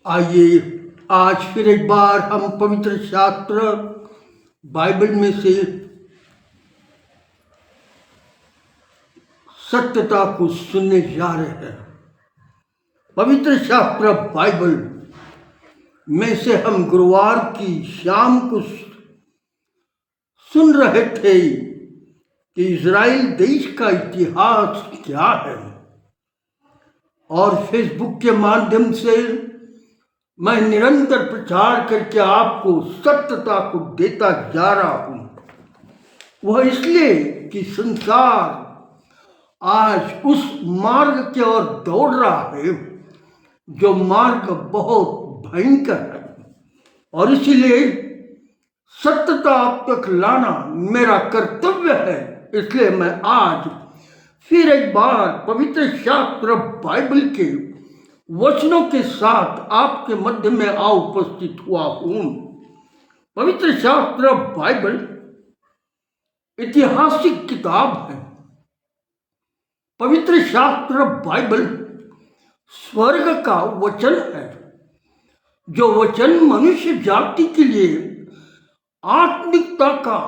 आइए आज फिर एक बार हम पवित्र शास्त्र बाइबल में से सत्यता को सुनने जा रहे हैं। पवित्र शास्त्र बाइबल में से हम गुरुवार की शाम को सुन रहे थे कि इज़राइल देश का इतिहास क्या है, और फेसबुक के माध्यम से मैं निरंतर प्रचार करके आपको सत्यता को देता जा रहा हूं। वह इसलिए कि संसार आज उस मार्ग की ओर दौड़ रहा है जो मार्ग बहुत भयंकर है, और इसीलिए सत्यता आप तक लाना मेरा कर्तव्य है। इसलिए मैं आज फिर एक बार पवित्र शास्त्र बाइबल के वचनों के साथ आपके मध्य में आ उपस्थित हुआ हूं। पवित्र शास्त्र बाइबल ऐतिहासिक किताब है। पवित्र शास्त्र बाइबल स्वर्ग का वचन है, जो वचन मनुष्य जाति के लिए आत्मिकता का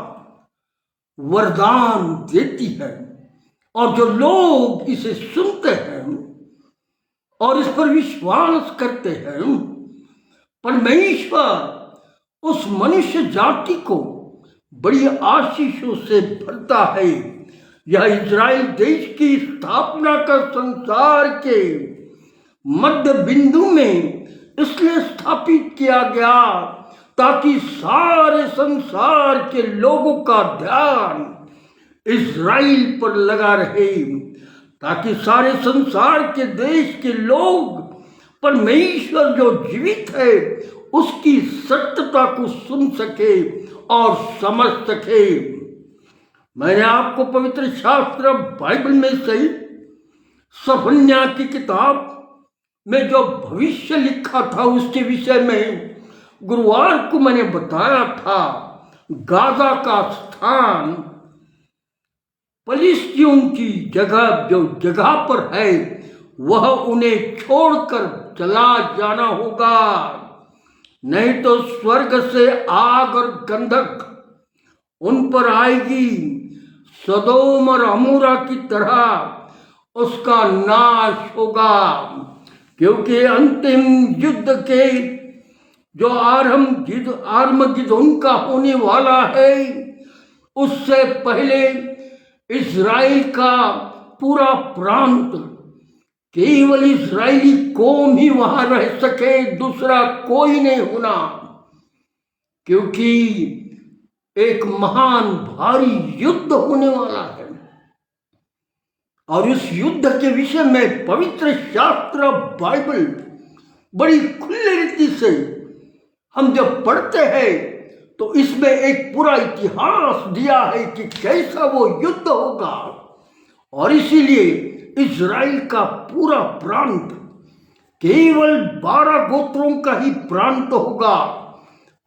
वरदान देती है, और जो लोग इसे सुनते हैं और इस पर विश्वास करते हैं, परमेश्वर उस मनुष्य जाति को बड़ी आशीषों से भरता है। यह इज़राइल देश की स्थापना का संसार के मध्य बिंदु में इसलिए स्थापित किया गया ताकि सारे संसार के लोगों का ध्यान इज़राइल पर लगा रहे, ताकि सारे संसार के देश के लोग परमेश्वर जो जीवित है उसकी सत्यता को सुन सके और समझ सके। मैंने आपको पवित्र शास्त्र बाइबल में से सफन्याह की किताब में जो भविष्य लिखा था उसके विषय में गुरुवार को मैंने बताया था। गाजा का स्थान फलिस्तीयों की जगह जो जगह पर है वह उन्हें छोड़कर चला जाना होगा, नहीं तो स्वर्ग से आग और गंधक उन पर आएगी। सदोम और अमूरा की तरह उसका नाश होगा, क्योंकि अंतिम युद्ध के जो आर्मगिदोन का होने वाला है उससे पहले इज़राइल का पूरा प्रांत केवल इज़राइली कौम ही वहां रह सके, दूसरा कोई नहीं होना, क्योंकि एक महान भारी युद्ध होने वाला है। और इस युद्ध के विषय में पवित्र शास्त्र बाइबल बड़ी खुली रीति से हम जब पढ़ते हैं तो इसमें एक पूरा इतिहास दिया है कि कैसा वो युद्ध होगा, और इसीलिए इज़राइल का पूरा प्रांत केवल 12 गोत्रों का ही प्रांत होगा।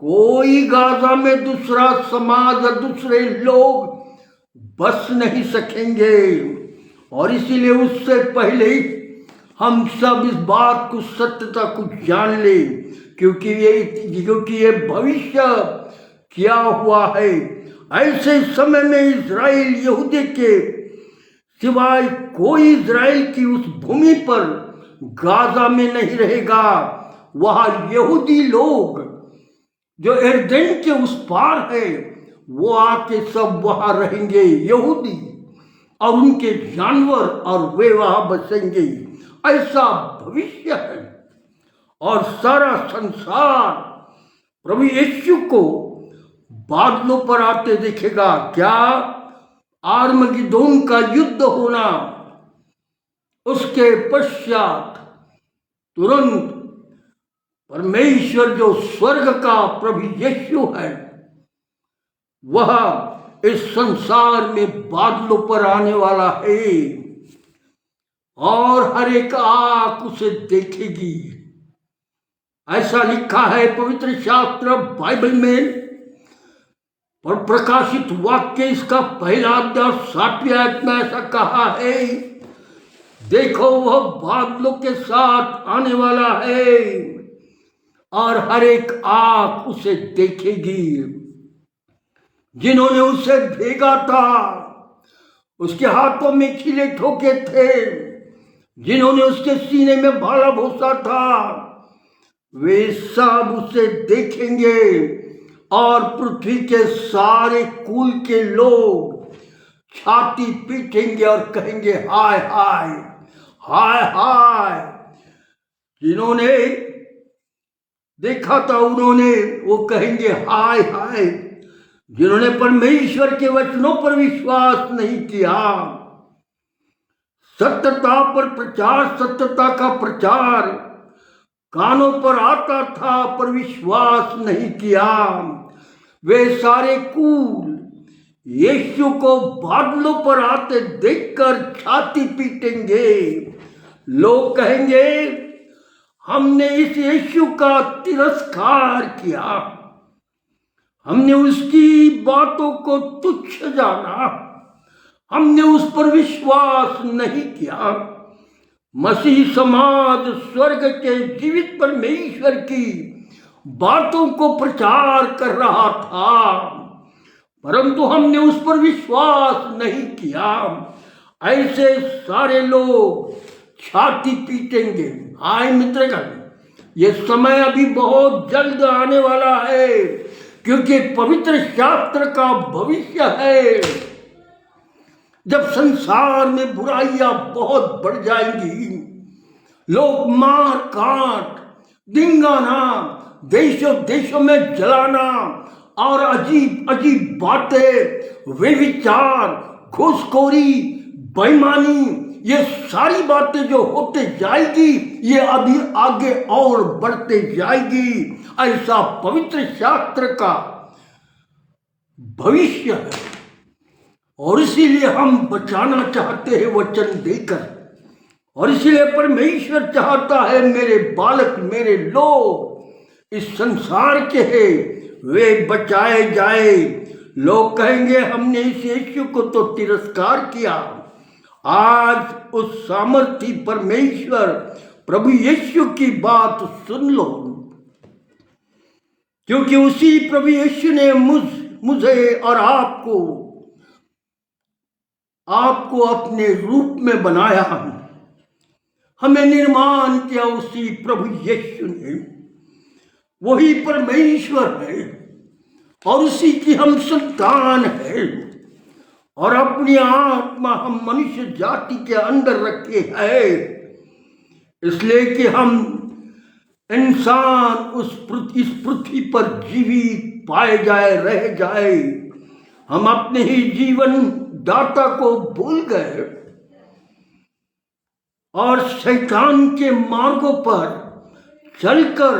कोई गाजा में दूसरा समाज या दूसरे लोग बस नहीं सकेंगे, और इसीलिए उससे पहले हम सब इस बात को सत्यता को जान ले, क्योंकि ये भविष्य किया हुआ है। ऐसे समय में इज़राइल यहूदी के सिवाय कोई इज़राइल की उस भूमि पर गाजा में नहीं रहेगा। वहाँ यहूदी लोग जो यरदन के उस पार है वो आके सब वहाँ रहेंगे, यहूदी और उनके जानवर, और वे वहाँ बसेंगे। ऐसा भविष्य है, और सारा संसार प्रभु यीशु को बादलों पर आते दिखेगा। क्या? आर्मगिदोन का युद्ध होना, उसके पश्चात तुरंत परमेश्वर जो स्वर्ग का प्रभु यीशु है वह इस संसार में बादलों पर आने वाला है, और हर एक आंख उसे देखेगी। ऐसा लिखा है पवित्र शास्त्र बाइबल में, और प्रकाशित वाक्य इसका पहला अध्याय 7वें आयत में ऐसा कहा है, देखो वह बादलों के साथ आने वाला है और हर एक आंख उसे देखेगी। जिन्होंने उसे भेजा था, उसके हाथों में खिले ठोके थे, जिन्होंने उसके सीने में भाला भूसा था, वे सब उसे देखेंगे और पृथ्वी के सारे कुल के लोग छाती पीटेंगे और कहेंगे हाय हाय हाय हाय। जिन्होंने देखा था उन्होंने वो कहेंगे हाय हाय। जिन्होंने परमेश्वर के वचनों पर विश्वास नहीं किया, सत्यता पर प्रचार, सत्यता का प्रचार कानों पर आता था पर विश्वास नहीं किया, वे सारे कुल यीशु को बादलों पर आते देखकर छाती पीटेंगे। लोग कहेंगे हमने इस यीशु का तिरस्कार किया, हमने उसकी बातों को तुच्छ जाना, हमने उस पर विश्वास नहीं किया। मसीह समाज स्वर्ग के जीवित परमेश्वर की बातों को प्रचार कर रहा था, परंतु हमने उस पर विश्वास नहीं किया। ऐसे सारे लोग छाती पीटेंगे। हाय मित्रगण, ये समय अभी बहुत जल्द आने वाला है, क्योंकि पवित्र शास्त्र का भविष्य है जब संसार में बुराइयां बहुत बढ़ जाएंगी, लोग मार काट, दिंगाना, देशों देशों में जलाना और अजीब अजीब बातें, व्यभिचार, घूसखोरी, बेईमानी, ये सारी बातें जो होते जाएगी, ये अभी आगे और बढ़ते जाएगी। ऐसा पवित्र शास्त्र का भविष्य है और इसीलिए हम बचाना चाहते हैं वचन देकर, और इसीलिए परमेश्वर चाहता है मेरे बालक, मेरे लोग इस संसार के हैं, वे बचाए जाए। लोग कहेंगे हमने इस यीशु को तो तिरस्कार किया। आज उस सामर्थी परमेश्वर प्रभु यीशु की बात सुन लो, क्योंकि उसी प्रभु यीशु ने मुझे और आपको अपने रूप में बनाया, हमें निर्माण किया उसी प्रभु यीशु ने। वही परमेश्वर है और उसी की हम संतान है, और अपनी आत्मा हम मनुष्य जाति के अंदर रखे है, इसलिए कि हम इंसान इस पृथ्वी पर जीवित पाए जाए, रह जाए। हम अपने ही जीवन दाता को भूल गए और शैतान के मार्गों पर चलकर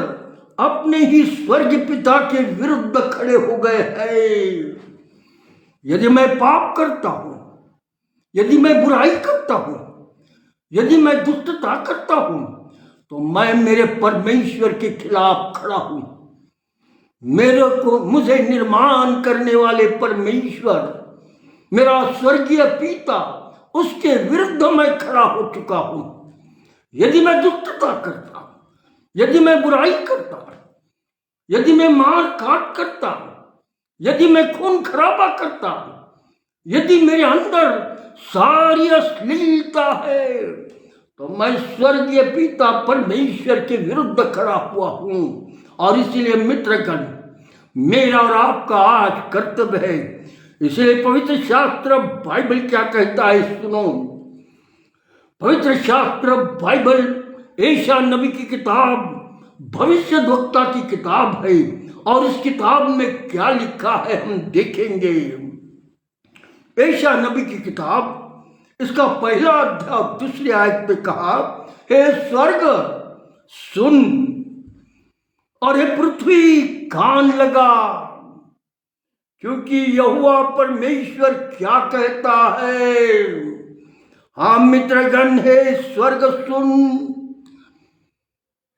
अपने ही स्वर्ग पिता के विरुद्ध खड़े हो गए हैं। यदि मैं पाप करता हूं, यदि मैं बुराई करता हूं, यदि मैं दुष्टता करता हूं, तो मैं मेरे परमेश्वर के खिलाफ खड़ा हूं। मुझे निर्माण करने वाले परमेश्वर, मेरा स्वर्गीय पिता, उसके विरुद्ध मैं खड़ा हो चुका हूं। यदि मैं दुष्टता करता, यदि मैं बुराई करता, यदि मैं मार काट करता, यदि मैं खून खराबा करता, यदि मेरे अंदर सारी अश्लीलता है, तो मैं स्वर्गीय पिता परमेश्वर के विरुद्ध खड़ा हुआ हूं। और इसीलिए मित्रगण, मेरा और आपका आज कर्तव्य है। इसलिए पवित्र शास्त्र बाइबल क्या कहता है सुनो। पवित्र शास्त्र बाइबल यशायाह नबी की किताब, भविष्यद्वक्ता की किताब है, और इस किताब में क्या लिखा है हम देखेंगे। यशायाह नबी की किताब, इसका पहला अध्याय 2 आयत में कहा, हे स्वर्ग सुन और हे पृथ्वी कान लगा, क्योंकि यहोवा परमेश्वर क्या कहता है। हाँ मित्रगण, हे स्वर्ग सुन,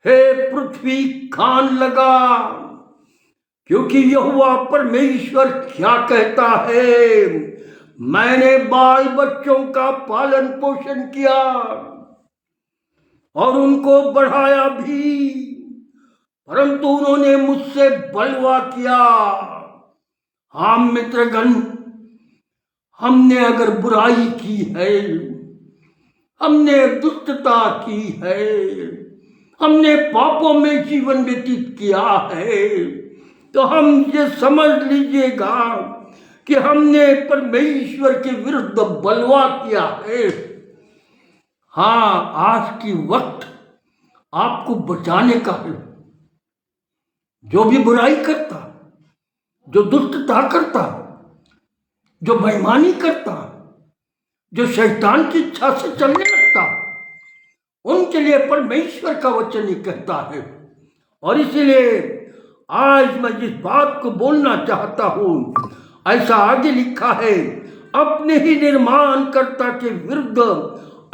हे पृथ्वी कान लगा, क्योंकि यहोवा परमेश्वर क्या कहता है। मैंने बाल बच्चों का पालन पोषण किया और उनको बढ़ाया भी, परंतु उन्होंने मुझसे बलवा किया। हाँ मित्रगण, हमने अगर बुराई की है, हमने दुष्टता की है, हमने पापों में जीवन व्यतीत किया है, तो हम ये समझ लीजिएगा कि हमने परमेश्वर के विरुद्ध बलवा किया है। हाँ, आज की वक्त आपको बचाने का है। जो भी बुराई करता, जो दुष्टता करता, जो बेईमानी करता, जो शैतान की इच्छा से चलने लगता, उनके लिए परमेश्वर का वचन ही कहता है। और इसलिए आज मैं जिस बात को बोलना चाहता हूं, ऐसा आगे लिखा है, अपने ही निर्माणकर्ता के विरुद्ध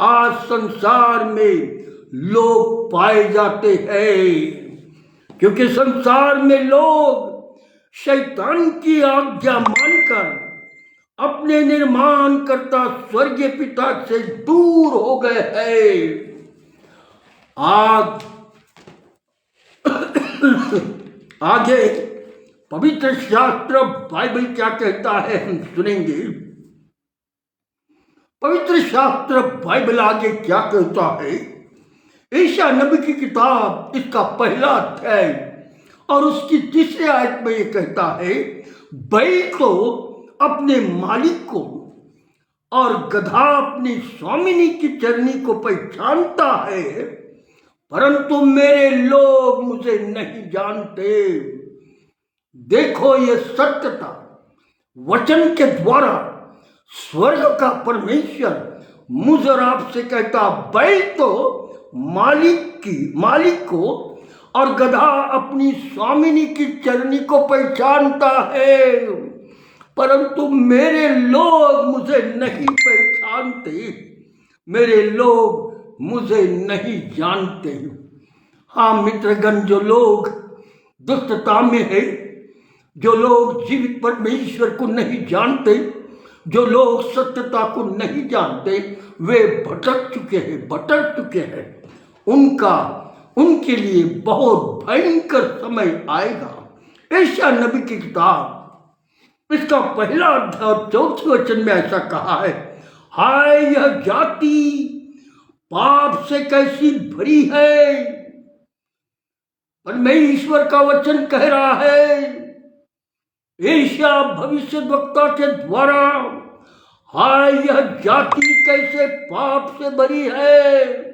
आज संसार में लोग पाए जाते हैं, क्योंकि संसार में लोग शैतान की आज्ञा मानकर अपने निर्माणकर्ता स्वर्गीय पिता से दूर हो गए हैं। आगे पवित्र शास्त्र बाइबल क्या कहता है हम सुनेंगे। पवित्र शास्त्र बाइबल आगे क्या कहता है। यशायाह नबी की किताब इसका पहला अध्याय और उसकी तीसरे आयत में ये कहता है, बैल तो अपने मालिक को और गधा अपनी स्वामिनी की चरनी को पहचानता है, परंतु मेरे लोग मुझे नहीं जानते। देखो, ये सत्यता वचन के द्वारा स्वर्ग का परमेश्वर मुझ और आपसे कहता, बैल तो मालिक को और गधा अपनी स्वामिनी की चरनी को पहचानता है, परंतु मेरे लोग मुझे नहीं पहचानते, मेरे लोग मुझे नहीं जानते। हाँ मित्रगण, जो लोग दुष्टता में है, जो लोग जीवित परमेश्वर को नहीं जानते, जो लोग सत्यता को नहीं जानते, वे भटक चुके हैं। उनके लिए बहुत भयंकर समय आएगा। यशायाह नबी की किताब इसका पहला अध्याय और चौथे वचन में ऐसा कहा है, हाय यह जाति पाप से कैसी भरी है। परमेश्वर का वचन कह रहा है, यशायाह भविष्यद्वक्ता के द्वारा, हाय यह जाति कैसे पाप से भरी है,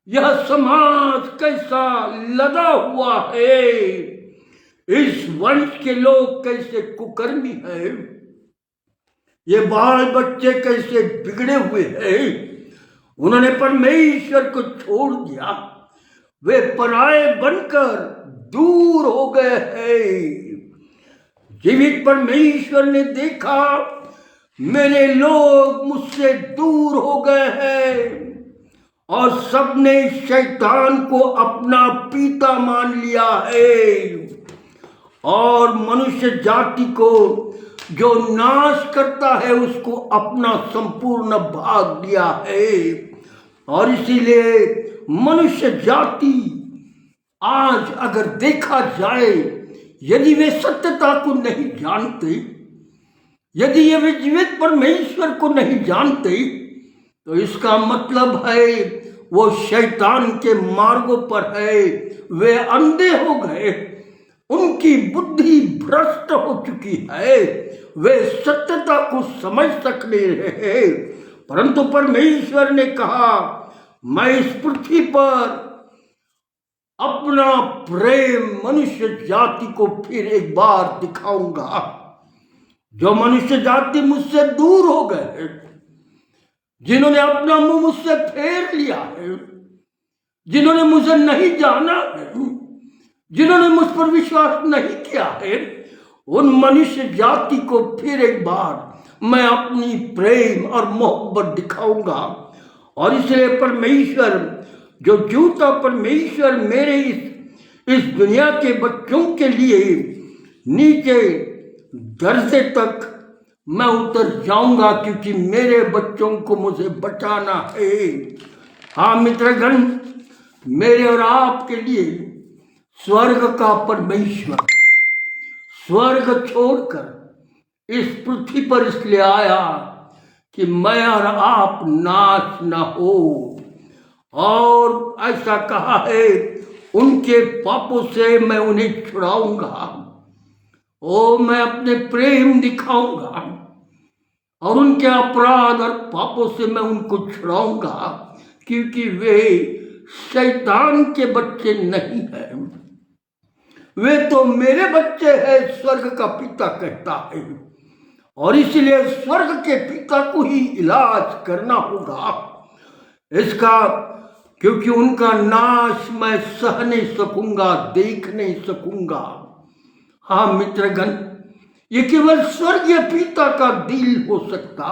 यह समाज कैसा लदा हुआ है, इस वंश के लोग कैसे कुकर्मी है, ये बाल बच्चे कैसे बिगड़े हुए हैं। उन्होंने परमेश्वर को छोड़ दिया, वे पराये बनकर दूर हो गए हैं। जीवित परमेश्वर ने देखा, मेरे लोग मुझसे दूर हो गए हैं और सबने शैतान को अपना पिता मान लिया है और मनुष्य जाति को जो नाश करता है उसको अपना संपूर्ण भाग दिया है। और इसीलिए मनुष्य जाति आज अगर देखा जाए, यदि वे सत्यता को नहीं जानते, यदि ये वे जीवित परमेश्वर को नहीं जानते, तो इसका मतलब है वो शैतान के मार्गों पर है, वे अंधे हो गए, उनकी बुद्धि भ्रष्ट हो चुकी है, वे सत्यता को समझ सक नहीं रहे। परंतु परमेश्वर ने कहा, मैं इस पृथ्वी पर अपना प्रेम मनुष्य जाति को फिर एक बार दिखाऊंगा। जो मनुष्य जाति मुझसे दूर हो गए, जिन्होंने अपना मुंह मुझसे फेर लिया है, जिन्होंने मुझे नहीं जाना है, जिन्होंने मुझ पर विश्वास नहीं किया है, उन मनुष्य जाति को फिर एक बार मैं अपनी प्रेम और मोहब्बत दिखाऊंगा। और इसलिए परमेश्वर, जो झूठा परमेश्वर मेरे इस दुनिया के बच्चों के लिए नीचे दर्जे तक मैं उतर जाऊंगा, क्योंकि मेरे बच्चों को मुझे बचाना है। हाँ मित्रगण, मेरे और आपके लिए स्वर्ग का परमेश्वर स्वर्ग छोड़कर इस पृथ्वी पर इसलिए आया कि मैं और आप नाश न हो। और ऐसा कहा है, उनके पापों से मैं उन्हें छुड़ाऊंगा। ओ मैं अपने प्रेम दिखाऊंगा और उनके अपराध और पापों से मैं उनको छुड़ाऊंगा, क्योंकि वे शैतान के बच्चे नहीं हैं, वे तो मेरे बच्चे हैं, स्वर्ग का पिता कहता है। और इसलिए स्वर्ग के पिता को ही इलाज करना होगा इसका, क्योंकि उनका नाश मैं सह नहीं सकूंगा, देख नहीं सकूंगा। हाँ मित्रगण, ये केवल स्वर्गीय पिता का दिल हो सकता।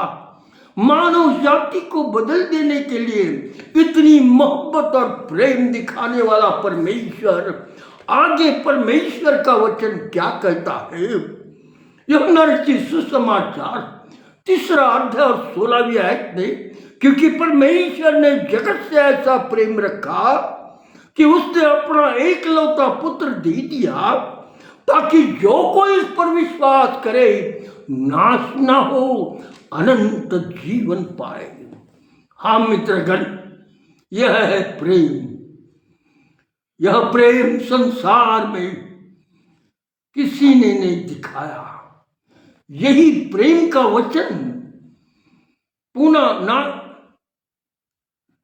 मानव जाति को बदल देने के लिए इतनी मोहब्बत और प्रेम दिखाने वाला परमेश्वर, आगे परमेश्वर का वचन क्या कहता है? यूहन्ना रचित सुसमाचार 3 अध्याय और 16वीं आयत में, क्योंकि परमेश्वर ने जगत से ऐसा प्रेम रखा कि उसने अपना एकलौता पुत्र दे दिया, ताकि जो कोई इस पर विश्वास करे नाश ना हो, अनंत जीवन पाए। हाँ मित्रगण, यह है प्रेम। यह प्रेम संसार में किसी ने नहीं दिखाया। यही प्रेम का वचन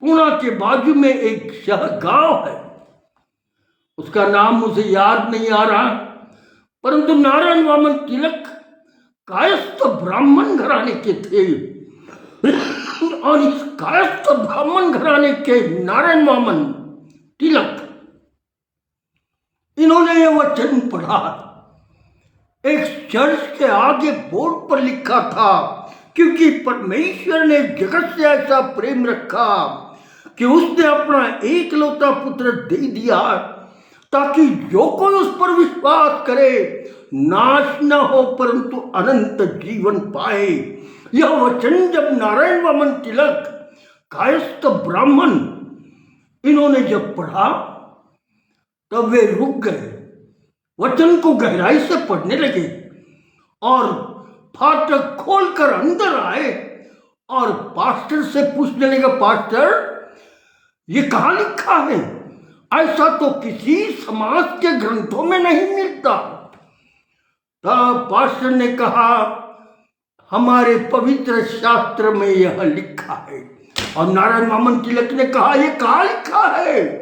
पूना के बाजू में एक शहर गांव है, उसका नाम मुझे याद नहीं आ रहा, परंतु नारायण वामन तिलक कायस्थ ब्राह्मण घराने के थे। और इस कायस्थ ब्राह्मण घराने के नारायण वामन तिलक, इन्होंने यह वचन पढ़ा। एक चर्च के आगे बोर्ड पर लिखा था, क्योंकि परमेश्वर ने जगत से ऐसा प्रेम रखा कि उसने अपना एकलौता पुत्र दे दिया, ताकि जो कोई उस पर विश्वास करे नाश न हो, परंतु अनंत जीवन पाए। यह वचन जब नारायण वामन तिलक कायस्थ ब्राह्मण इन्होंने जब पढ़ा, तब वे रुक गए, वचन को गहराई से पढ़ने लगे और फाटक खोलकर अंदर आए और पास्टर से पूछने लगे, पास्टर ये कहाँ लिखा है? ऐसा तो किसी समाज के ग्रंथों में नहीं मिलता। तब पास्टर ने कहा, हमारे पवित्र शास्त्र में यह लिखा है। और नारायण वामन तिलक ने कहा, यह कहाँ लिखा है?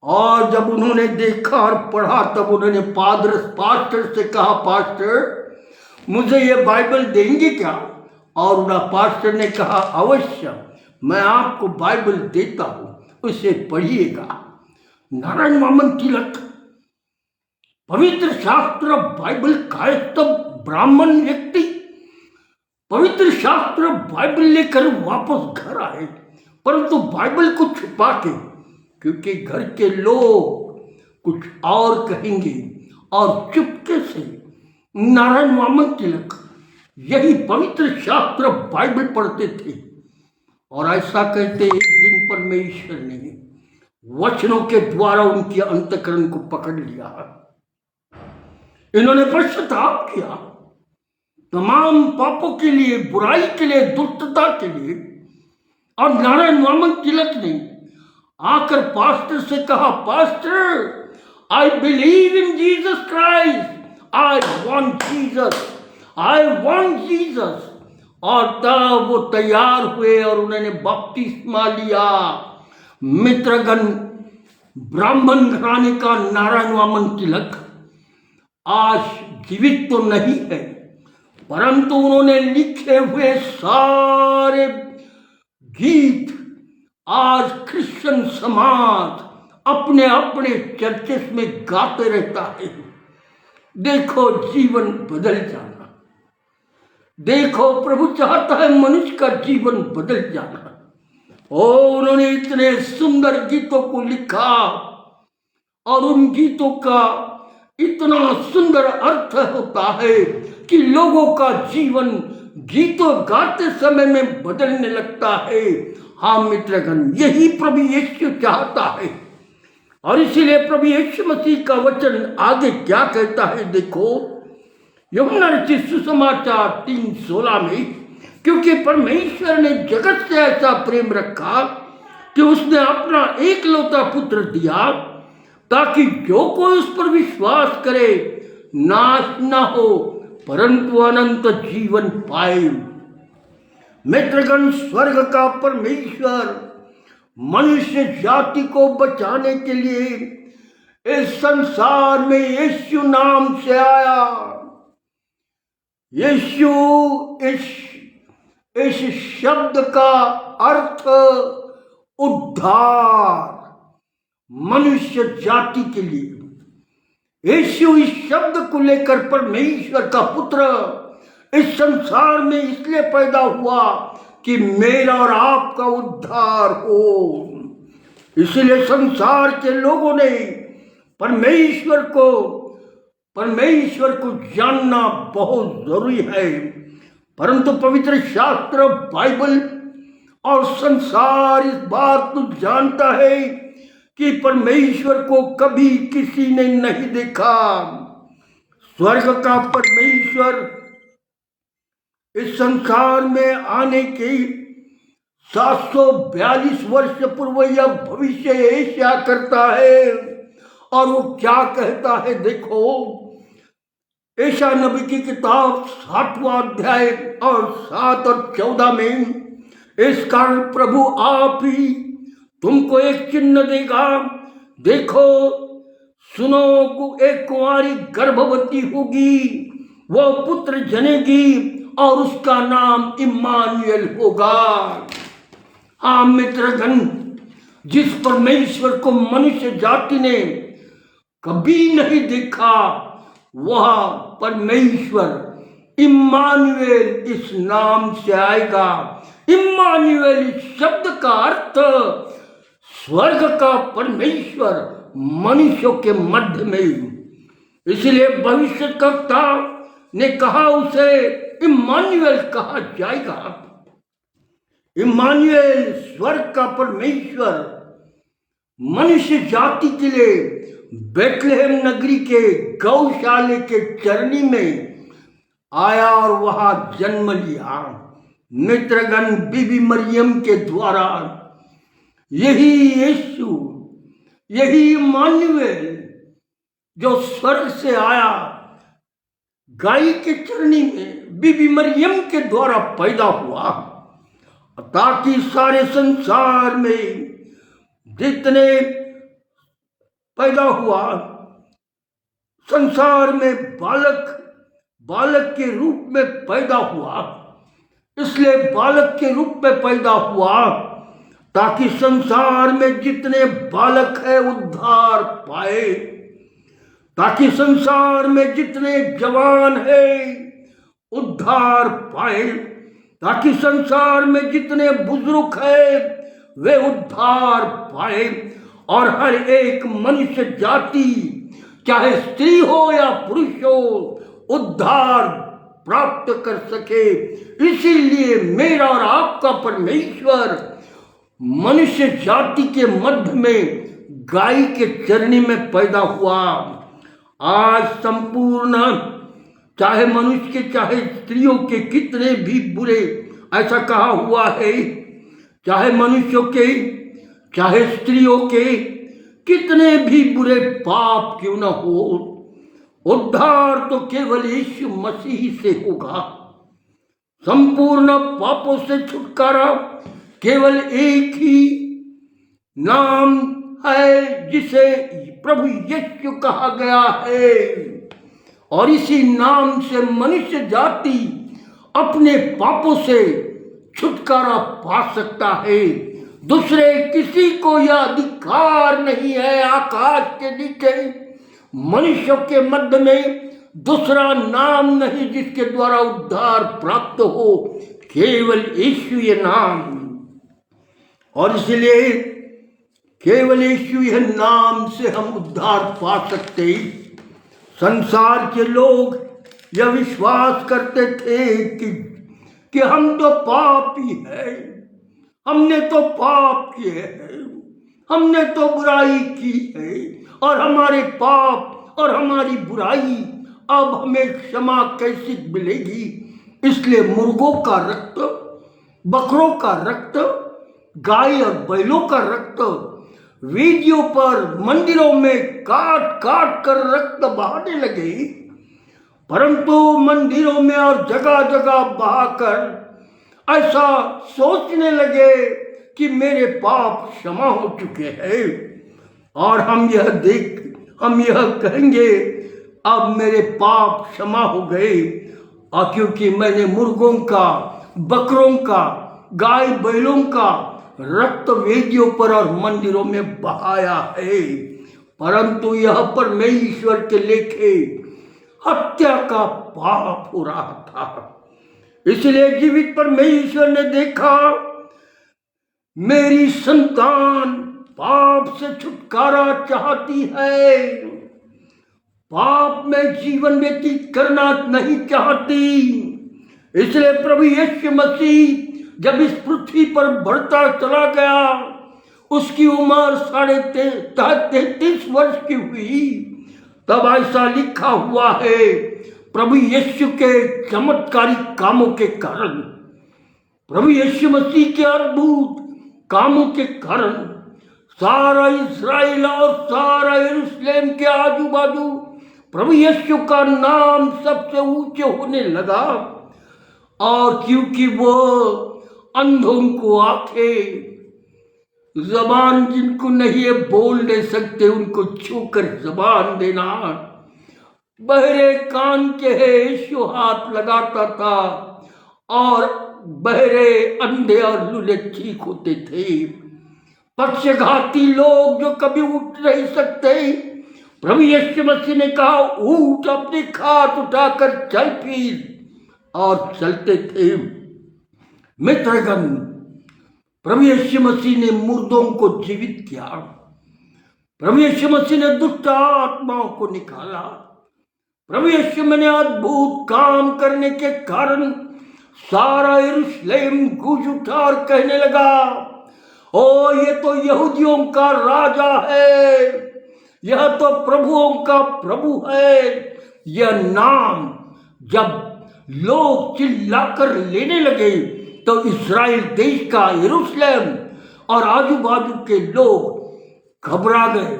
और जब उन्होंने देखा और पढ़ा, तब उन्होंने पास्टर से कहा, पास्टर मुझे ये बाइबल देंगे क्या? और उन्हें पास्टर ने कहा, अवश्य, मैं आपको बाइबल देता हूं, उसे पढ़िएगा। नारायण वामन तिलक पवित्र शास्त्र बाइबल कायस्थ ब्राह्मण व्यक्ति पवित्र शास्त्र बाइबल लेकर वापस घर आए, परंतु बाइबल को छुपा के, क्योंकि घर के लोग कुछ और कहेंगे, और चुपके से नारायण वामन तिलक यही पवित्र शास्त्र बाइबल पढ़ते थे। और ऐसा कहते एक दिन परमेश्वर ने वचनों के द्वारा उनके अंतःकरण को पकड़ लिया। इन्होंने पश्चाताप किया, तमाम पापों के लिए, बुराई के लिए, दुष्टता के लिए। और नारायण वामन तिलक ने आकर पास्टर से कहा, pastor I believe in Jesus Christ, I want Jesus, I want Jesus. और तब वो तैयार हुए और उन्होंने बपतिस्मा लिया। मित्रगण, ब्राह्मण घराने का नारायण वामन तिलक आज जीवित तो नहीं है, परंतु उन्होंने लिखे हुए सारे गीत आज क्रिश्चियन समाज अपने अपने चर्चेस में गाते रहता है। देखो जीवन बदल जाना, देखो प्रभु चाहता है मनुष्य का जीवन बदल जाना। उन्होंने इतने सुंदर गीतों को लिखा और उन गीतों का इतना सुंदर अर्थ होता है कि लोगों का जीवन गीतों गाते समय में बदलने लगता है। हाँ मित्रगण, यही प्रभु यीशु चाहता है और इसीलिए प्रभु यीशु मसीह का वचन आगे क्या कहता है, देखो यूहन्ना रचित सुसमाचार 3:16 में, क्योंकि परमेश्वर ने जगत से ऐसा प्रेम रखा कि उसने अपना एकलौता पुत्र दिया, ताकि जो कोई उस पर विश्वास करे नाश ना हो परंतु अनंत जीवन पाए। मित्रगण, स्वर्ग का परमेश्वर मनुष्य जाति को बचाने के लिए इस संसार में यीशु नाम से आया। यीशु इस शब्द का अर्थ उद्धार, मनुष्य जाति के लिए। यीशु इस शब्द को लेकर परमेश्वर का पुत्र इस संसार में इसलिए पैदा हुआ कि मेरा और आपका उद्धार हो। इसलिए संसार के लोगों ने परमेश्वर को जानना बहुत जरूरी है, परंतु पवित्र शास्त्र बाइबल और संसार इस बात को जानता है कि परमेश्वर को कभी किसी ने नहीं देखा। स्वर्ग का परमेश्वर इस संसार में आने के 742 वर्ष पूर्व यह भविष्य एशिया करता है, और वो क्या कहता है, देखो एशिया नबी की किताब 7वां अध्याय और 7 और 14 में, इस कारण प्रभु आप ही तुमको एक चिन्ह देगा, देखो सुनो एक कुंवारी गर्भवती होगी, वो पुत्र जनेगी और उसका नाम इम्मानुएल होगा। हाँ मित्रगण, जिस परमेश्वर को मनुष्य जाति ने कभी नहीं देखा, वह परमेश्वर इम्मानुएल इस नाम से आएगा। इम्मानुएल इस शब्द का अर्थ स्वर्ग का परमेश्वर मनुष्यों के मध्य में। इसलिए भविष्यवक्ता ने कहा उसे इम्मानुएल कहा जाएगा। इम्मानुएल स्वर्ग का परमेश्वर मनुष्य जाति के लिए बेथलेहम नगरी के गौशाले के चरनी में आया और वहां जन्म लिया। मित्रगण, बीबी मरियम के द्वारा यही यीशु, यही इम्मानुएल जो स्वर्ग से आया, गाय के चरनी में बीबी मरियम के द्वारा पैदा हुआ, ताकि सारे संसार में जितने पैदा हुआ, संसार में बालक के रूप में पैदा हुआ। इसलिए बालक के रूप में पैदा हुआ ताकि संसार में जितने बालक है उद्धार पाए, ताकि संसार में जितने जवान है उद्धार पाए, ताकि संसार में जितने बुजुर्ग है वे उद्धार पाए, और हर एक मनुष्य जाति चाहे स्त्री हो या पुरुष हो उद्धार प्राप्त कर सके। इसीलिए मेरा और आपका परमेश्वर मनुष्य जाति के मध्य में गाय के चरनी में पैदा हुआ। आज संपूर्ण चाहे मनुष्य के चाहे स्त्रियों के कितने भी बुरे, ऐसा कहा हुआ है, चाहे मनुष्यों के चाहे स्त्रियों के कितने भी बुरे पाप क्यों न हो, उद्धार तो केवल यीशु मसीह से होगा। संपूर्ण पापों से छुटकारा केवल एक ही नाम है जिसे प्रभु यीशु कहा गया है, और इसी नाम से मनुष्य जाति अपने पापों से छुटकारा पा सकता है। दूसरे किसी को यह अधिकार नहीं है। आकाश के नीचे मनुष्यों के मध्य में दूसरा नाम नहीं जिसके द्वारा उद्धार प्राप्त हो, केवल यीशु ये नाम। और इसलिए केवल यीशु यह नाम से हम उद्धार पा सकते। संसार के लोग यह विश्वास करते थे कि हम तो पापी हैं, हमने तो पाप किए हैं, हमने तो बुराई की है और हमारे पाप और हमारी बुराई अब हमें क्षमा कैसे मिलेगी। इसलिए मुर्गों का रक्त, बकरों का रक्त, गाय और बैलों का रक्त वेदियों पर मंदिरों में काट काट कर रक्त बहाने लगे, परंतु मंदिरों में और जगह जगह बहाकर ऐसा सोचने लगे कि मेरे पाप क्षमा हो चुके हैं। और हम यह कहेंगे अब मेरे पाप क्षमा हो गए, और क्योंकि मैंने मुर्गों का, बकरों का, गाय बैलों का रक्त वेदियों पर और मंदिरों में बहाया है। परंतु यह परमेश्वर के लेखे हत्या का पाप हो रहा था। इसलिए जीवित परमेश्वर ने देखा मेरी संतान पाप से छुटकारा चाहती है, पाप में जीवन व्यतीत करना नहीं चाहती। इसलिए प्रभु यीशु मसीह जब इस पृथ्वी पर बढ़ता चला गया, उसकी उम्र 33 वर्ष की हुई, तब ऐसा लिखा हुआ है प्रभु यीशु के चमत्कारिक कामों के कारण, प्रभु यीशु मसीह के अद्भुत कामों के कारण सारा इस्राएल और सारा यरूशलेम के आजू बाजू प्रभु यीशु का नाम सबसे ऊंचे होने लगा। और क्योंकि वो अंधों को आंखें, जबान जिनको नहीं बोल नहीं सकते उनको छूकर जबान देना, बहरे कान के है यीशु हाथ लगाता था और बहरे, अंधे और लूले ठीक होते थे। पक्षघाती लोग जो कभी उठ नहीं सकते, प्रभु यीशु मसीह ने कहा उठ, अपनी खाट उठाकर चल फिर, और चलते थे। मित्रगण, प्रभु यीशु मसीह ने मुर्दों को जीवित किया, प्रभु यीशु मसीह ने दुष्ट आत्माओं को निकाला, प्रभु यीशु ने अद्भुत काम करने के कारण सारा यरूशलेम गूंज उठा और कहने लगा, ओ ये तो यहूदियों का राजा है, यह तो प्रभुओं का प्रभु है। यह नाम जब लोग चिल्लाकर लेने लगे तो इस्राएल देश का, यरूशलेम और आजू बाजू के लोग घबरा गए,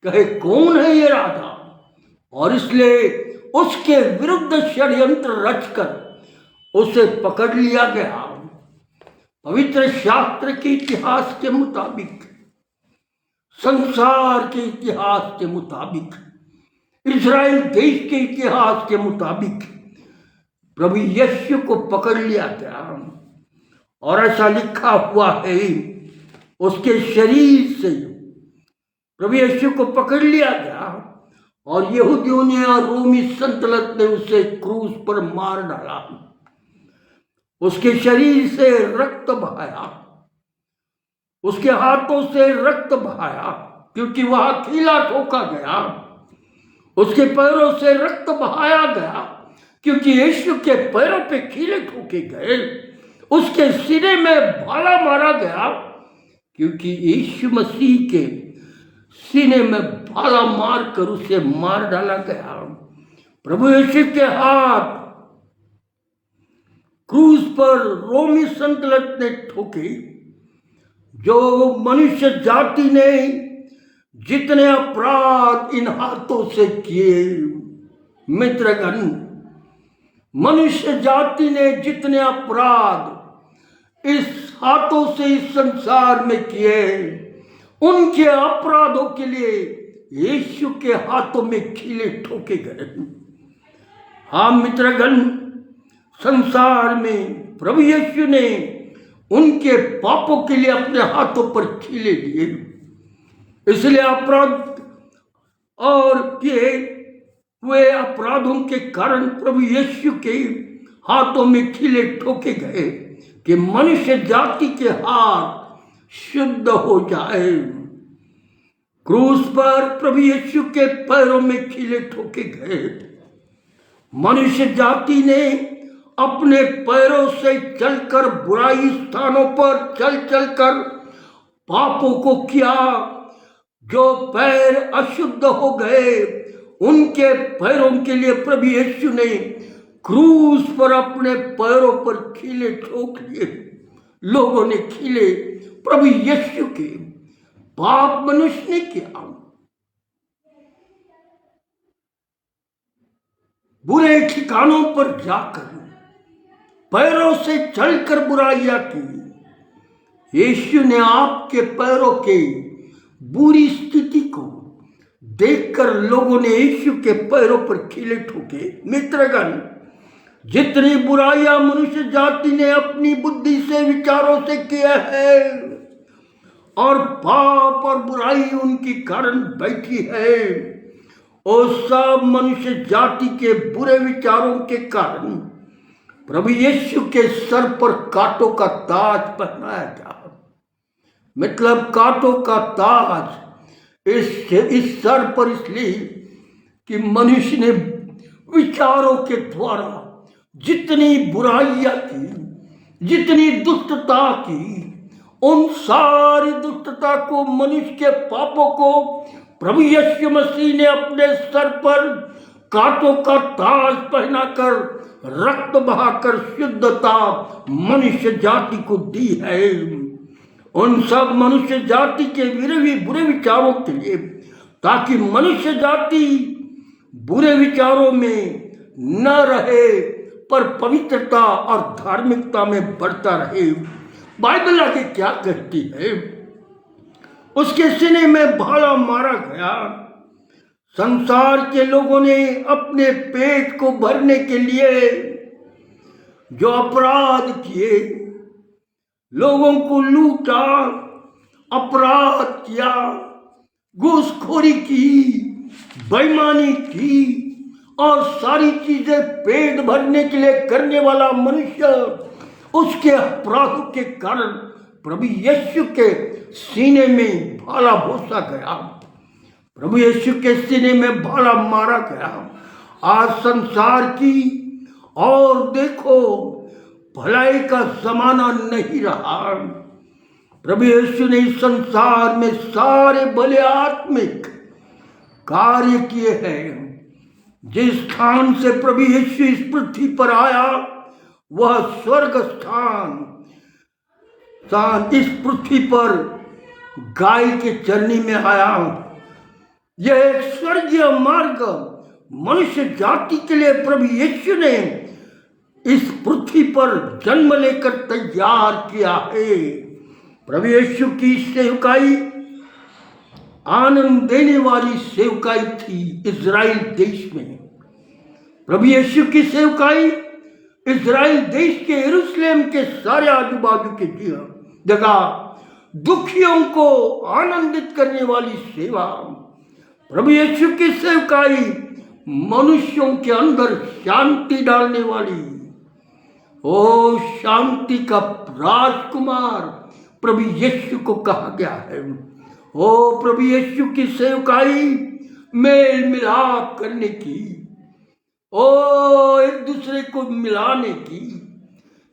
कहे कौन है ये राजा। और इसलिए उसके विरुद्ध षड्यंत्र रचकर उसे पकड़ लिया गया। पवित्र शास्त्र के इतिहास के मुताबिक, संसार के इतिहास के मुताबिक, इस्राएल देश के इतिहास के मुताबिक प्रभु यीशु को पकड़ लिया गया। और ऐसा लिखा हुआ है उसके शरीर से प्रभु यीशु को पकड़ लिया गया और यहूदियों ने और रोमी सल्तनत ने उसे क्रूस पर मार डाला। उसके शरीर से रक्त बहाया, उसके हाथों से रक्त बहाया क्योंकि वह कीला ठोका गया। उसके पैरों से रक्त बहाया गया क्योंकि यीशु के पैरों पे कीले ठोके गए। उसके सीने में भाला मारा गया क्योंकि यीशु मसीह के सीने में भाला मारकर उसे मार डाला गया। प्रभु यीशु के हाथ क्रूस पर रोमी सल्तनत ने ठोके। जो मनुष्य जाति ने जितने अपराध इन हाथों से किए, मित्रगण, मनुष्य जाति ने जितने अपराध इस हाथों से इस संसार में किए, उनके अपराधों के लिए यीशु के हाथों में कीले ठोके गए। हाँ मित्रगण, संसार में प्रभु यीशु ने उनके पापों के लिए अपने हाथों पर कीले दिए। इसलिए अपराध और किए हुए अपराधों के कारण प्रभु यीशु के हाथों में कीले ठोके गए कि मनुष्य जाति के हाथ शुद्ध हो जाए। क्रूस पर प्रभु यीशु के पैरों में कीले ठोके गए। मनुष्य जाति ने अपने पैरों से चलकर बुराई स्थानों पर चल चलकर पापों को किया, जो पैर अशुद्ध हो गए उनके पैरों के लिए प्रभु यीशु ने क्रूस पर अपने पैरों पर खीले ठोक लिए। लोगों ने खीले प्रभु यीशु के, पाप मनुष्य ने किया। बुरे ठिकानों पर जाकर पैरों से चलकर बुराइयां की। यीशु ने आपके पैरों के बुरी स्थिति को देखकर लोगों ने यीशु के पैरों पर खीले ठोके। मित्रगण, जितनी बुराइयां मनुष्य जाति ने अपनी बुद्धि से, विचारों से किया है और पाप और बुराई उनकी कारण बैठी है, और सब मनुष्य जाति के बुरे विचारों के कारण प्रभु यीशु के सर पर कांटों का ताज पहनाया गया। मतलब कांटों का ताज इस सर पर इसलिए कि मनुष्य ने विचारों के द्वारा जितनी बुराइयां की, जितनी दुष्टता की, उन सारी दुष्टता को, मनुष्य के पापों को प्रभु यीशु मसीह ने अपने सर पर कांटों का ताज पहनाकर, रक्त बहाकर शुद्धता मनुष्य जाति को दी है। उन सब मनुष्य जाति के बुरे विचारों के लिए, ताकि मनुष्य जाति बुरे विचारों में न रहे पर पवित्रता और धार्मिकता में बढ़ता रहे। बाइबल आगे क्या कहती है? उसके सीने में भाला मारा गया। संसार के लोगों ने अपने पेट को भरने के लिए जो अपराध किए, लोगों को लूटा, अपराध किया, घूसखोरी की, बेईमानी की और सारी चीजें पेट भरने के लिए करने वाला मनुष्य, उसके अपराधों के कारण प्रभु यीशु के सीने में भाला भोसा गया। प्रभु यीशु के सीने में भाला मारा गया। आज संसार की और देखो, भलाई का जमाना नहीं रहा। प्रभु यीशु ने इस संसार में सारे भले आत्मिक कार्य किए हैं। जिस स्थान से प्रभु यीशु इस पृथ्वी पर आया, वह स्वर्ग स्थान इस पृथ्वी पर गाय के चरनी में आया। यह एक स्वर्गीय मार्ग मनुष्य जाति के लिए प्रभु यीशु ने इस पृथ्वी पर जन्म लेकर तैयार किया है। प्रभु यीशु की सेवकाई आनंद देने वाली सेवकाई थी इजराइल देश में। प्रभु यीशु की सेवकाई इजराइल देश के यरूशलेम के सारे आजू बाजू के जगह दुखियों को आनंदित करने वाली सेवा। प्रभु यीशु की सेवकाई मनुष्यों के अंदर शांति डालने वाली। ओ शांति का राजकुमार प्रभु यीशु को कहा गया है। ओ प्रभु यीशु की सेवकाई मेल मिलाप करने की, ओ एक दूसरे को मिलाने की,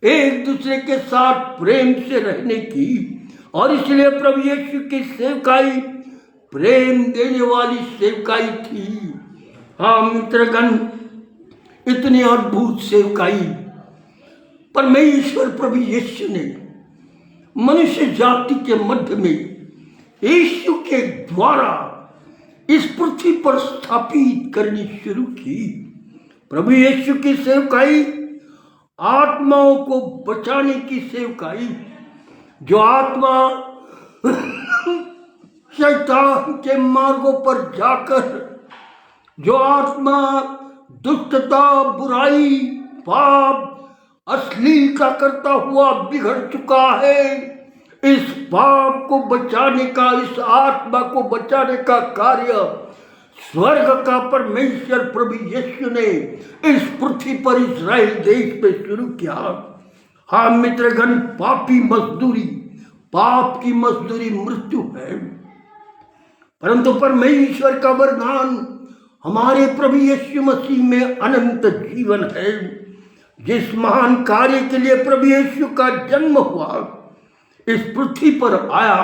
एक दूसरे के साथ प्रेम से रहने की। और इसलिए प्रभु यीशु की सेवकाई प्रेम देने वाली सेवकाई थी। हाँ मित्रगण, इतनी अद्भुत सेवकाई परमेश्वर प्रभु यीशु ने मनुष्य जाति के मध्य में यीशु के द्वारा इस पृथ्वी पर स्थापित करनी शुरू की। प्रभु यीशु की सेवकाई आत्माओं को बचाने की सेवकाई। जो आत्मा शैतान के मार्गों पर जाकर, जो आत्मा दुष्टता, बुराई, पाप, अश्लीलता करता हुआ बिगड़ चुका है, इस पाप को बचाने का, इस आत्मा को बचाने का कार्य स्वर्ग का परमेश्वर प्रभु यीशु ने इस पृथ्वी पर इजराइल देश में शुरू किया। हाँ मित्रगण, पाप की मजदूरी मृत्यु है, परंतु परमेश्वर का वरदान हमारे प्रभु यीशु मसीह में अनंत जीवन है। जिस महान कार्य के लिए प्रभु यीशु का जन्म हुआ, इस पृथ्वी पर आया,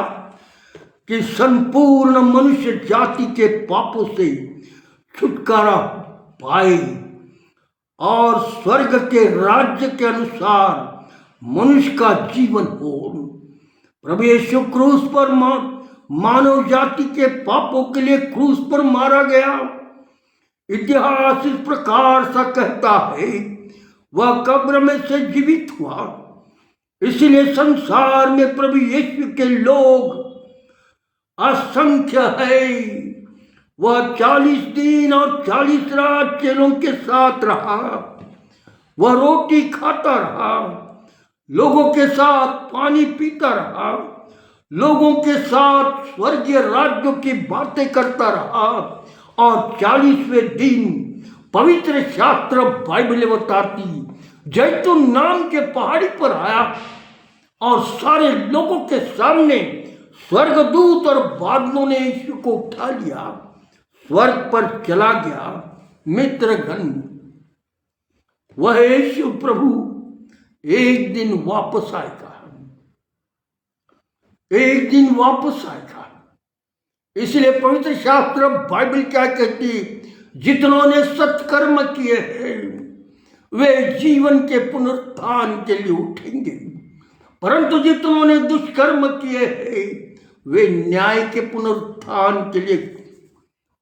कि संपूर्ण मनुष्य जाति के पापों से छुटकारा पाए और स्वर्ग के राज्य के अनुसार मनुष्य का जीवन हो। प्रभु यीशु क्रूस पर मानव जाति के पापों के लिए क्रूस पर मारा गया। इतिहास इस प्रकार सा कहता है, वह कब्र में से जीवित हुआ। इसलिए संसार में प्रभु यीशु के लोग असंख्य है। वह 40 दिन और 40 रात चेलों के साथ रहा। वह रोटी खाता रहा, लोगों के साथ पानी पीता रहा, लोगों के साथ स्वर्गीय राज्यों की बातें करता रहा। और 40वें दिन पवित्र शास्त्र बाइबल बताती जैतून नाम के पहाड़ी पर आया और सारे लोगों के सामने स्वर्गदूत और बादलों ने यीशु को उठा लिया, स्वर्ग पर चला गया। मित्रगण, वह यीशु प्रभु एक दिन वापस आएगा, एक दिन वापस आएगा। इसलिए पवित्र शास्त्र बाइबल क्या कहती, जितनों ने सत्कर्म किए हैं वे जीवन के पुनरुत्थान के लिए उठेंगे, परंतु जितनों ने दुष्कर्म किए हैं वे न्याय के पुनरुत्थान के लिए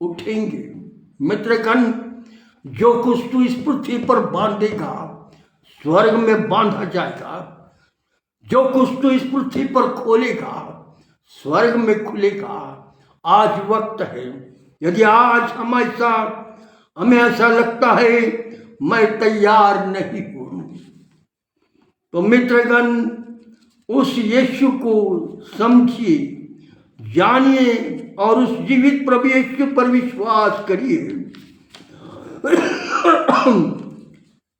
उठेंगे। मित्रगण, जो कुछ तू इस पृथ्वी पर बांधेगा स्वर्ग में बांधा जाएगा, जो कुछ तू इस पृथ्वी पर खोलेगा स्वर्ग में खुलेगा। आज वक्त है, यदि आज हमें ऐसा लगता है मैं तैयार नहीं हूं, तो मित्रगण उस यीशु को समझिए, जानिए और उस जीवित प्रभु यीशु पर विश्वास करिए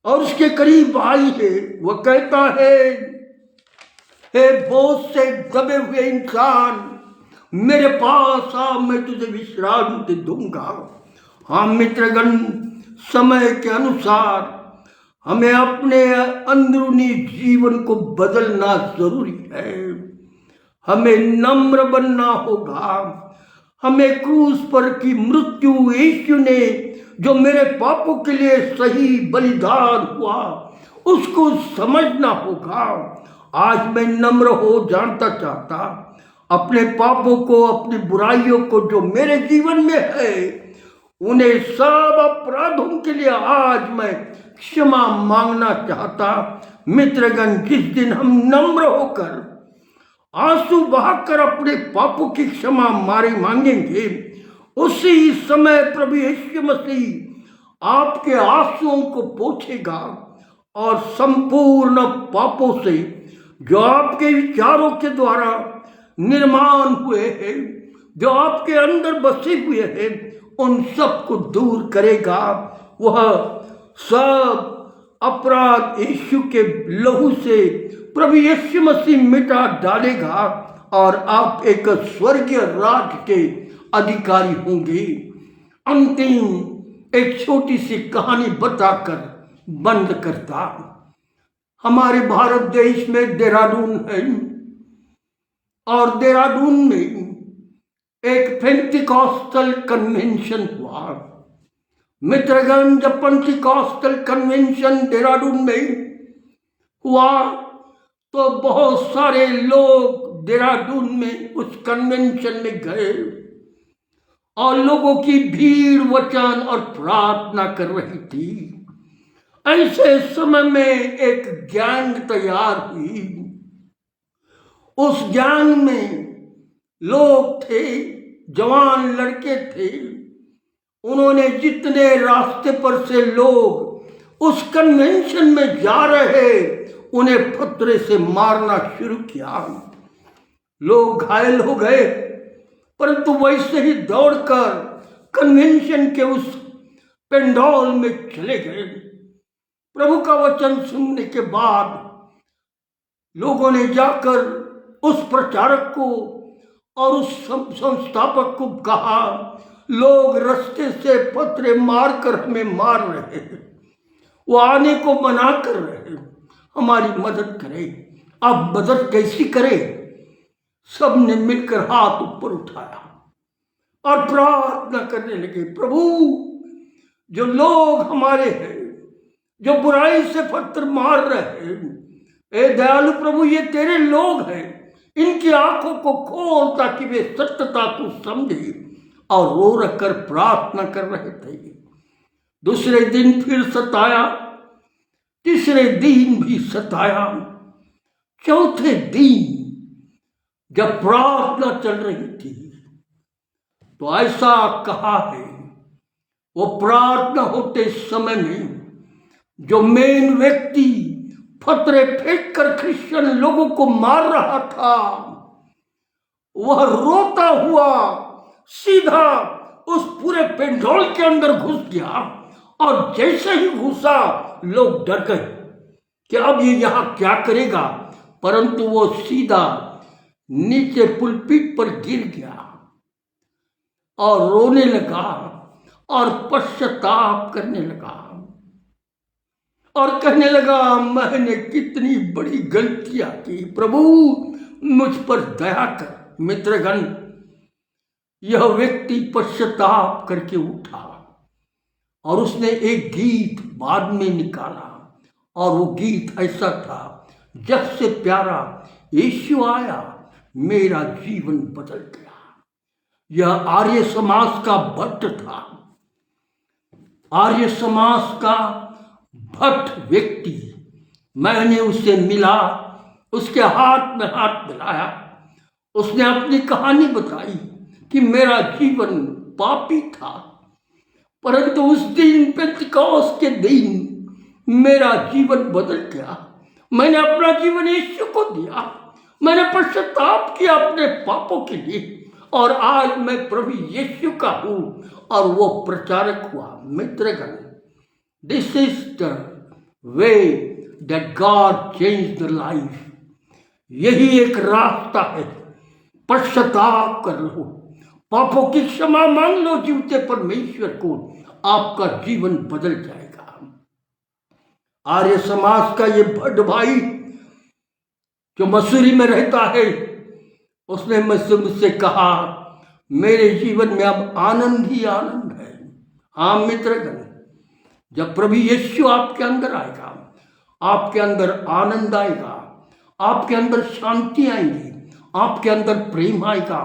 और उसके करीब आइए। वह कहता है, हे बोझ से दबे हुए इंसान, मेरे पास आ, मैं तुझे विश्रांति दूंगा। हाँ मित्रगण, समय के अनुसार हमें अपने अंदरूनी जीवन को बदलना जरूरी है। हमें नम्र बनना होगा। हमें क्रूस पर की मृत्यु यीशु ने जो मेरे पापों के लिए सही बलिदान हुआ उसको समझना होगा। आज मैं नम्र हो जानता चाहता अपने पापों को, अपनी बुराइयों को जो मेरे जीवन में है, उन्हें सब अपराधों के लिए आज मैं क्षमा मांगना चाहता। मित्रगण, जिस दिन हम नम्र होकर आंसू बहाकर अपने पापों की क्षमा मांगेंगे, उसी समय प्रभु यीशु मसीह आपके आंसुओं को पोंछेगा और संपूर्ण पापों से जो आपके विचारों के द्वारा निर्माण हुए हैं, जो आपके अंदर बसे हुए हैं, उन सब को दूर करेगा। वह सब अपराध यीशु के लहू से प्रभु यीशु मसीह मिटा डालेगा और आप एक स्वर्गीय राज्य के अधिकारी होंगे। अंतिम एक छोटी सी कहानी बताकर बंद करता। हमारे भारत देश में देहरादून है और देहरादून में एक पेंटिकॉस्टल कन्वेंशन हुआ। मित्रगण, जब पेंटिकॉस्टल कन्वेंशन देहरादून में हुआ तो बहुत सारे लोग देहरादून में उस कन्वेंशन में गए और लोगों की भीड़ वचन और प्रार्थना कर रही थी। ऐसे समय में एक गैंग तैयार हुई। उस गैंग में लोग थे, जवान लड़के थे। उन्होंने जितने रास्ते पर से लोग उस कन्वेंशन में जा रहे उन्हें पत्थर से मारना शुरू किया। लोग घायल हो गए, परंतु वैसे ही दौड़कर कन्वेंशन के उस पेंडॉल में चले गए। प्रभु का वचन सुनने के बाद लोगों ने जाकर उस प्रचारक को और उस संस्थापक को कहा, लोग रास्ते से पत्थर मारकर हमें मार रहे हैं, वो आने को मना कर रहे हैं, हमारी मदद करें। अब मदद कैसी करें? सबने मिलकर हाथ ऊपर उठाया और प्रार्थना करने लगे, प्रभु जो लोग हमारे हैं, जो बुराई से पत्थर मार रहे हैं, ए दयालु प्रभु ये तेरे लोग हैं, इनकी आंखों को खोल ताकि वे सत्यता को समझे। और रो रखकर प्रार्थना कर रहे थे। दूसरे दिन फिर सताया, तीसरे दिन भी सताया, चौथे दिन जब प्रार्थना चल रही थी तो ऐसा कहा है, वो प्रार्थना होते समय में जो मेन व्यक्ति फतरे फेंक कर क्रिश्चियन लोगों को मार रहा था, वह रोता हुआ सीधा उस पूरे पेंडोल के अंदर घुस गया। और जैसे ही घुसा लोग डर गए कि अब ये यहां क्या करेगा, परंतु वो सीधा नीचे पुलपीट पर गिर गया और रोने लगा और पश्चाताप करने लगा और कहने लगा, मैंने कितनी बड़ी गलतियां की, प्रभु मुझ पर दया कर। मित्रगण, यह व्यक्ति पश्चाताप करके उठा और उसने एक गीत बाद में निकाला और वो गीत ऐसा था, जब से प्यारा यीशु आया मेरा जीवन बदल गया। यह आर्य समाज का भट्ट था, आर्य समाज का भट्ट व्यक्ति। मैंने उसे मिला, उसके हाथ में हाथ मिलाया, उसने अपनी कहानी बताई कि मेरा जीवन पापी था, परंतु उस दिन पेंतिकोस्त के दिन मेरा जीवन बदल गया। मैंने अपना जीवन यीशु को दिया, मैंने पश्चाताप किया अपने पापों के लिए और आज मैं प्रभु यीशु का हूं और वो प्रचारक हुआ। मित्रगण, this is the way that God change the life. यही एक रास्ता है, पश्चाताप कर लो, पापों की क्षमा मांग लो जीवते परमेश्वर को, आपका जीवन बदल जाएगा। आर्य समाज का ये भट्ट भाई जो मसूरी में रहता है, उसने मुझसे कहा, मेरे जीवन में अब आनंद ही आनंद है। हाँ मित्रगण, जब प्रभु यीशु आपके अंदर आएगा, आपके अंदर आनंद आएगा, आपके अंदर शांति आएगी, आपके अंदर प्रेम आएगा,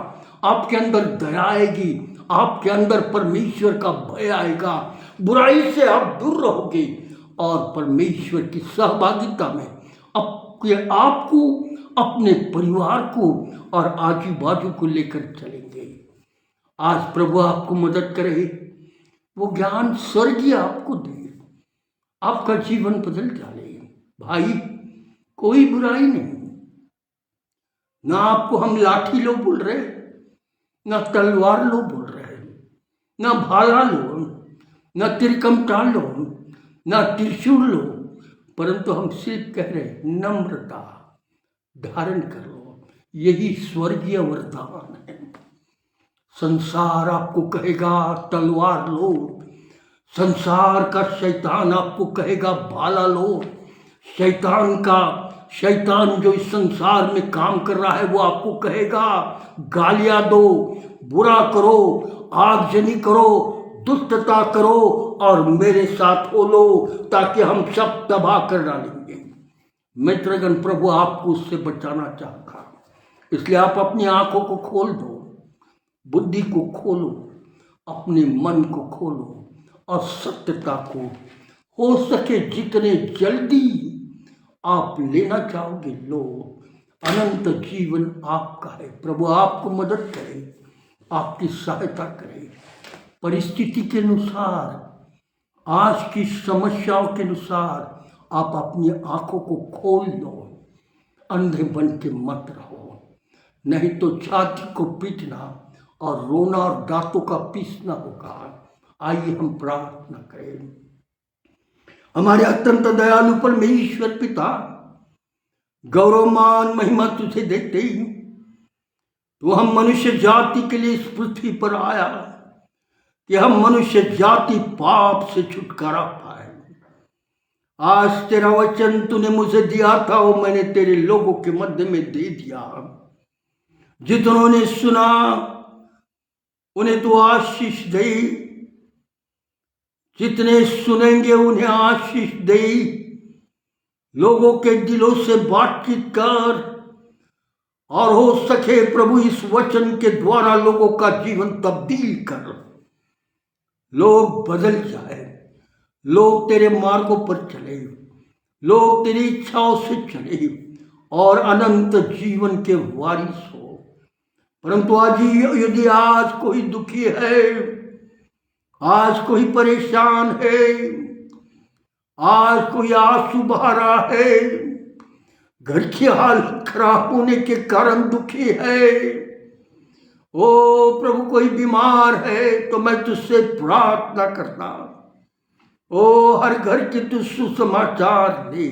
आपके अंदर दया आएगी, आपके अंदर परमेश्वर का भय आएगा, बुराई से आप दूर रहोगे और परमेश्वर की सहभागिता में आपको, अपने परिवार को और आजू बाजू को लेकर चलेंगे। आज प्रभु आपको मदद करे, वो ज्ञान स्वर्गीय आपको दे, आपका जीवन बदल जाए। भाई, कोई बुराई नहीं, ना आपको हम लाठी लो बोल रहे, ना तलवार लो बोल रहे, ना भाला लो, ना तिरकमटा लो, ना त्रिशूल लो, परंतु हम सिर्फ कह रहे नम्रता धारण कर लो। यही स्वर्गीय वरदान है। संसार आपको कहेगा तलवार लो, संसार का शैतान आपको कहेगा भाला लो, शैतान जो इस संसार में काम कर रहा है वो आपको कहेगा गालियां दो, बुरा करो, आगजनी करो, दुष्टता करो और मेरे साथ हो लो ताकि हम सब तबाह कर डालेंगे। मित्रगण, प्रभु आपको उससे बचाना चाहता, इसलिए आप अपनी आंखों को खोल दो, बुद्धि को खोलो, अपने मन को खोलो और सत्यता को हो सके जितने जल्दी आप लेना चाहोगे लो। अनंत जीवन आपका है। प्रभु आपको मदद करे, आपकी सहायता करे, परिस्थिति के अनुसार, आज की समस्याओं के अनुसार आप अपनी आंखों को खोल लो, अंधे बन के मत रहो, नहीं तो छाती को पीटना और रोना और दांतों का पीसना होगा। आइए हम प्रार्थना करें। हमारे अत्यंत दयालु परमेश्वर पिता, गौरवमान महिमा तुझे देते ही तू हम मनुष्य जाति के लिए इस पृथ्वी पर आया कि हम मनुष्य जाति पाप से छुटकारा पाए। आज तेरा वचन तूने मुझे दिया था वो मैंने तेरे लोगों के मध्य में दे दिया। जितनों ने सुना उन्हें तो आशीष दे, जितने सुनेंगे उन्हें आशीष दे। लोगों के दिलों से बातचीत कर, और हो सके प्रभु इस वचन के द्वारा लोगों का जीवन तब्दील कर। लोग बदल जाए, लोग तेरे मार्गों पर चले, लोग तेरी इच्छाओं से चले और अनंत जीवन के वारिस हो। परंतु यदि आज कोई दुखी है, आज कोई परेशान है, आज कोई आंसू बहा रहा है, घर की हालत खराब होने के कारण दुखी है, ओ प्रभु कोई बीमार है, तो मैं तुझसे प्रार्थना करता, ओ हर घर के तू सुसमाचार दे,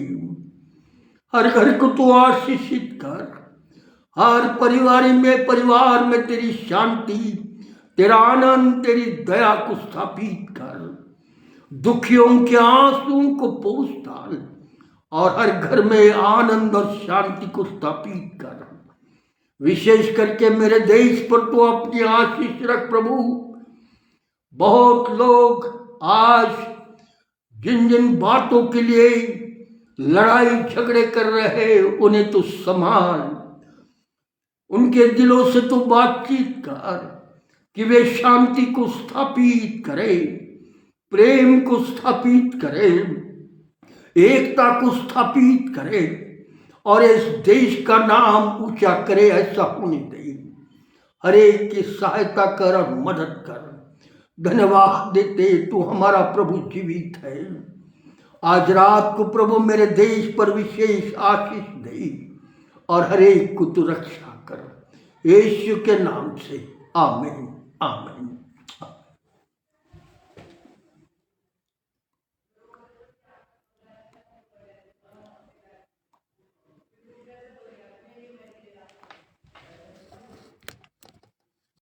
हर घर को तू आशीषित कर, हर परिवार में तेरी शांति, तेरा आनंद, तेरी दया को स्थापित कर। दुखियों के आंसुओं को पोंछ डाल और हर घर में आनंद और शांति को स्थापित कर। विशेष करके मेरे देश पर तो अपनी आशीष रख प्रभु। बहुत लोग आज जिन जिन बातों के लिए लड़ाई झगड़े कर रहे, उन्हें तो संभाल, उनके दिलों से तो बातचीत कर कि वे शांति को स्थापित करें, प्रेम को स्थापित करें, एकता को स्थापित करे और इस देश का नाम ऊंचा करे। ऐसा होने दे, हर एक की सहायता कर और मदद कर। धन्यवाद देते, तू हमारा प्रभु जीवित है। आज रात को प्रभु मेरे देश पर विशेष आशीष दे और हर एक को तू रक्षा कर, यीशु के नाम से आमीन आमीन।